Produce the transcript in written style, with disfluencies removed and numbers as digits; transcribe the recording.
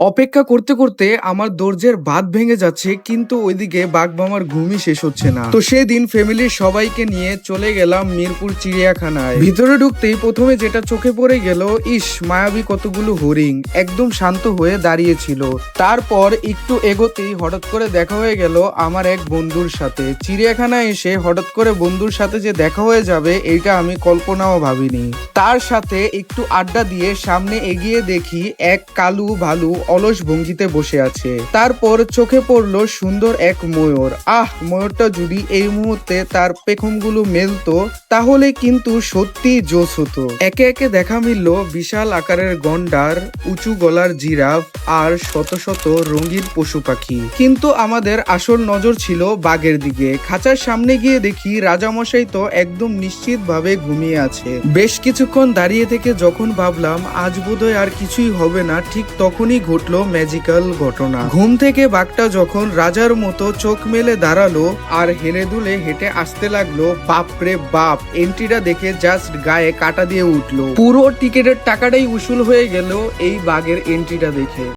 অপেক্ষা করতে করতে আমার ধৈর্যের বাঁধ ভেঙে যাচ্ছে, কিন্তু ওইদিকে বাঘমামার ঘুমই শেষ হচ্ছে না। তো সেদিন ফ্যামিলির সবাইকে নিয়ে চলে গেলাম মিরপুর চিড়িয়াখানায়। ভিতরে ঢুকতেই প্রথমে যেটা চোখে পড়ে গেল, ইস মায়াবী কতগুলো হরিণ একদম শান্ত হয়ে দাঁড়িয়েছিল। তারপর একটু এগোতেই হঠাৎ করে দেখা হয়ে গেল আমার এক বন্ধুর সাথে। চিড়িয়াখানায় এসে হঠাৎ করে বন্ধুর সাথে যে দেখা হয়ে যাবে এইটা আমি কল্পনাও ভাবিনি। তার সাথে একটু আড্ডা দিয়ে সামনে এগিয়ে দেখি এক কালু ভালু অলস ভঙ্গিতে বসে আছে। তারপর চোখে পড়লো সুন্দর এক ময়ূর। ময়ূরটা যদি এই মুহূর্তে তার পেখমগুলো মেলতো তাহলে কিন্তু সত্যি জোশ হতো। একে একে দেখা মিলল বিশাল আকারের গন্ডার, উঁচু গলার জিরাফ আর শত শত রঙিন পশু পাখি। কিন্তু আমাদের আসল নজর ছিল বাঘের দিকে। খাঁচার সামনে গিয়ে দেখি রাজামশাই তো একদম নিশ্চিত ভাবে ঘুমিয়ে আছে। বেশ কিছুক্ষণ দাঁড়িয়ে থেকে যখন ভাবলাম আজ বোধহয় আর কিছুই হবে না, ঠিক তখনই ঘটলো ম্যাজিক্যাল ঘটনা। ঘুম থেকে বাঘটা যখন রাজার মতো চোখ মেলে দাঁড়ালো আর হেলে দুলে হেঁটে আসতে লাগলো, বাপরে বাপ, এন্ট্রিটা দেখে জাস্ট গায়ে কাটা দিয়ে উঠলো। পুরো টিকিটের টাকাটাই উসুল হয়ে গেল এই বাঘের এন্ট্রিটা দেখে।